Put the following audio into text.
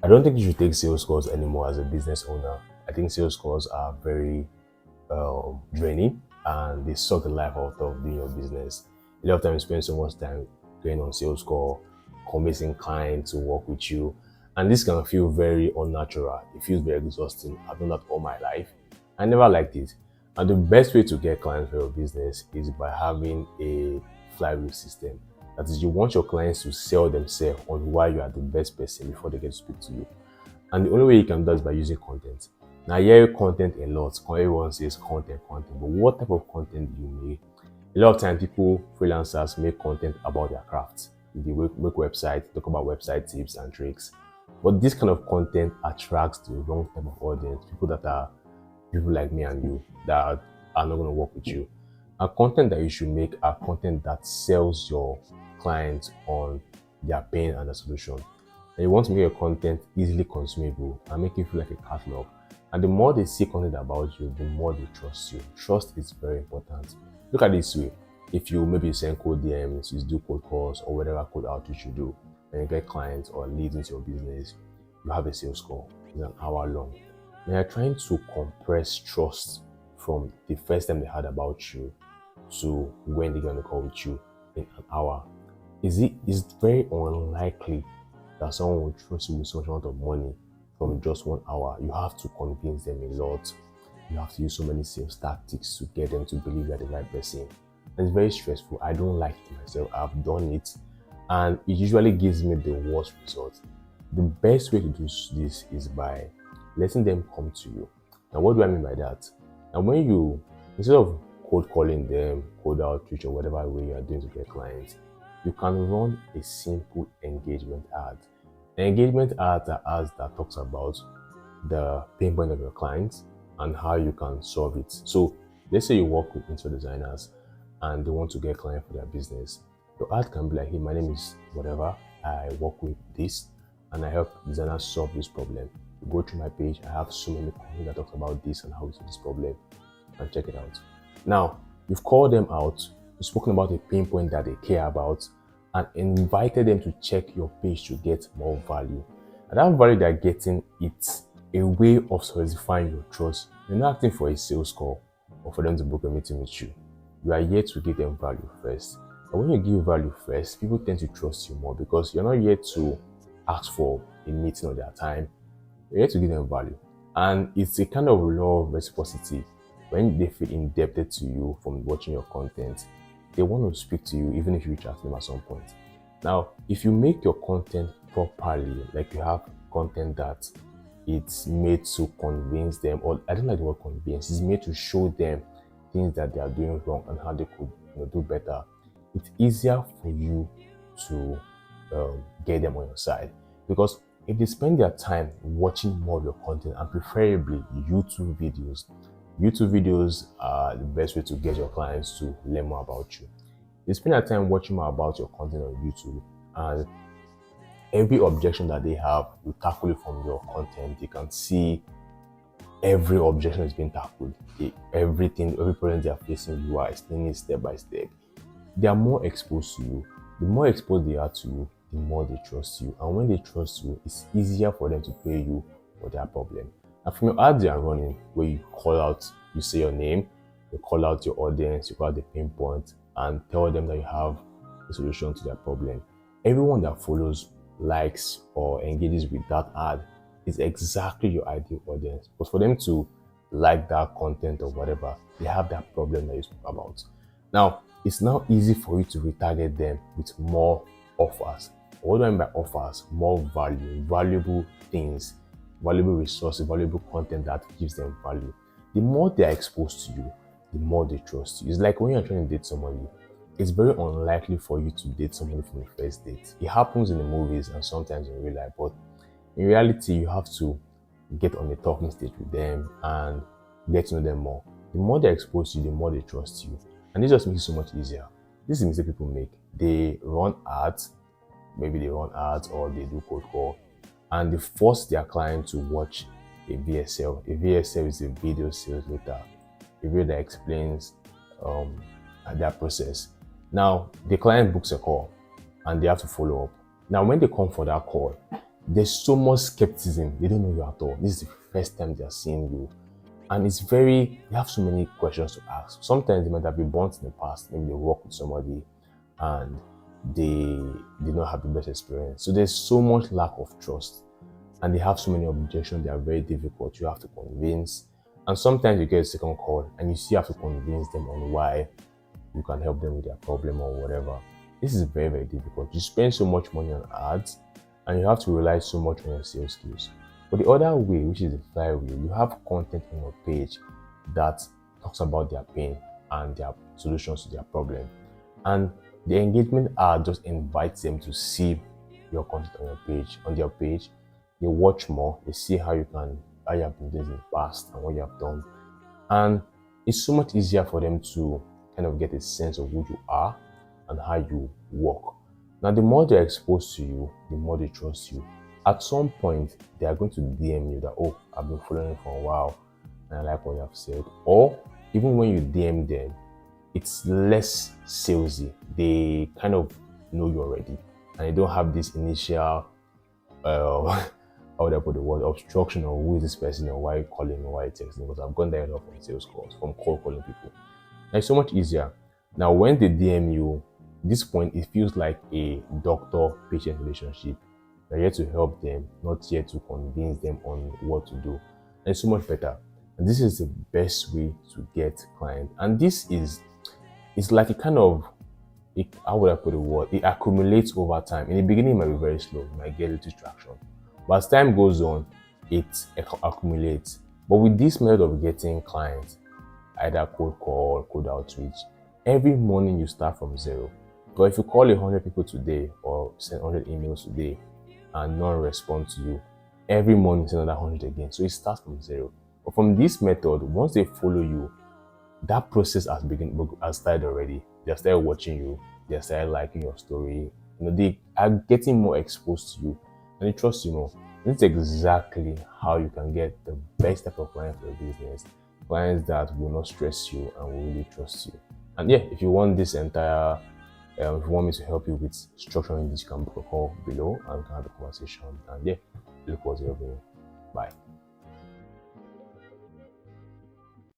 I don't think you should take sales calls anymore as a business owner. I think sales calls are very draining and they suck the life out of doing your business. A lot of time you spend so much time going on sales call, convincing clients to work with you, and this can feel very unnatural. It feels very exhausting. I've done that all my life. I never liked it. And the best way to get clients for your business is by having a flywheel system. That is, you want your clients to sell themselves on why you are the best person before they get to speak to you. And the only way you can do that is by using content. Now, I hear content a lot. Everyone says content, content. But what type of content do you make? A lot of times, freelancers, make content about their craft. They make websites, talk about website tips and tricks. But this kind of content attracts the wrong type of audience. People like me and you that are not going to work with you. And content that you should make are content that sells your clients on their pain and the solution. And you want to make your content easily consumable and make it feel like a catalog. And the more they see content about you, the more they trust you. Trust is very important. Look at it this way. If you maybe send cold DMs, you do cold calls or whatever cold outreach you do, and you get clients or leads into your business, you have a sales call. It's an hour long. When you're trying to compress trust from the first time they heard about you to when they're going to call with you in an hour, it's very unlikely that someone will trust you with such amount of money from just 1 hour. You have to convince them a lot. You have to use so many sales tactics to get them to believe you're the right person. And it's very stressful. I don't like it myself. I've done it and it usually gives me the worst results. The best way to do this is by letting them come to you. Now, what do I mean by that? And when you, instead of cold calling them, cold outreach, or whatever way you are doing to get clients, you can run a simple engagement ad. An engagement ad are ads that talks about the pain point of your clients and how you can solve it. So let's say you work with interior designers and they want to get clients for their business. Your ad can be like, hey, my name is whatever, I work with this and I help designers solve this problem. You go through my page, I have so many content that talks about this and how we solve this problem, and check it out. Now, you've called them out, you've spoken about a pain point that they care about, and invited them to check your page to get more value. And that value they're getting, it's a way of solidifying your trust. You're not acting for a sales call or for them to book a meeting with you. You are here to give them value first. And when you give value first, people tend to trust you more because you're not here to ask for a meeting or their time. You're here to give them value. And it's a kind of law of reciprocity. When they feel indebted to you from watching your content, they want to speak to you even if you reach out to them at some point. Now, if you make your content properly, like you have content that it's made to convince them, or I don't like the word convince, it's made to show them things that they are doing wrong and how they could do better, it's easier for you to get them on your side. Because if they spend their time watching more of your content, and preferably YouTube videos are the best way to get your clients to learn more about you. They spend their time watching more about your content on YouTube, and every objection that they have, you tackle it from your content. You can see every objection is being tackled. Every problem they are facing, you are explaining it step by step. They are more exposed to you. The more exposed they are to you, the more they trust you. And when they trust you, it's easier for them to pay you for their problem. And from your ads you are running, where you call out, you say your name, you call out your audience, you call out the pain point, and tell them that you have a solution to their problem. Everyone that follows, likes, or engages with that ad is exactly your ideal audience. But for them to like that content or whatever, they have that problem that you spoke about. Now, it's now easy for you to retarget them with more offers. What do I mean by offers? More value, valuable things, valuable resources, valuable content that gives them value. The more they are exposed to you, the more they trust you. It's like when you're trying to date somebody, it's very unlikely for you to date somebody from the first date. It happens in the movies and sometimes in real life, but in reality, you have to get on the talking stage with them and get to know them more. The more they're exposed to you, the more they trust you. And this just makes it so much easier. This is a mistake people make. They run ads, maybe they run ads or they do cold call, and they force their client to watch a VSL. A VSL is a video sales letter, a video that explains their process. Now, the client books a call and they have to follow up. Now, when they come for that call, there's so much skepticism. They don't know you at all. This is the first time they are seeing you. And it's very, you have so many questions to ask. Sometimes they might have been burnt in the past. Maybe they work with somebody and they did not have the best experience. So there's so much lack of trust. And they have so many objections. They are very difficult. You have to convince. And sometimes you get a second call and you still have to convince them on why you can help them with their problem or whatever. This is very, very difficult. You spend so much money on ads and you have to rely so much on your sales skills. But the other way, which is the flywheel, you have content on your page that talks about their pain and their solutions to their problem. And the engagement ad just invites them to see your content on your page. On their page, they watch more, they see how you have been doing in the past and what you have done. And it's so much easier for them to kind of get a sense of who you are and how you work. Now, the more they're exposed to you, the more they trust you. At some point, they are going to DM you that, oh, I've been following you for a while and I like what you have said. Or even when you DM them, it's less salesy. They kind of know you already and they don't have this initial, how would I put the word, obstruction of who is this person or why you calling or why you texting, because I've gone there a lot from sales calls, from cold calling people. Now, it's so much easier. Now, when they DM you, at this point, it feels like a doctor-patient relationship. You're here to help them, not here to convince them on what to do. And it's so much better. And this is the best way to get clients. And it's like a kind of, how would I put the word? It accumulates over time. In the beginning, it might be very slow. You might get a little traction. But as time goes on, it accumulates. But with this method of getting clients, either cold call, cold outreach, every morning you start from zero. But if you call 100 people today or send 100 emails today and none respond to you, every morning you send another 100 again. So it starts from zero. But from this method, once they follow you, that process has started already. They have started watching you. They have started liking your story. They are getting more exposed to you and they trust you more. This is exactly how you can get the best type of client for your business. Clients that will not stress you and will really trust you. And yeah, if you want this entire, if you want me to help you with structuring this, you can book a call below and we can have a conversation. And yeah, look forward to helping you. Bye.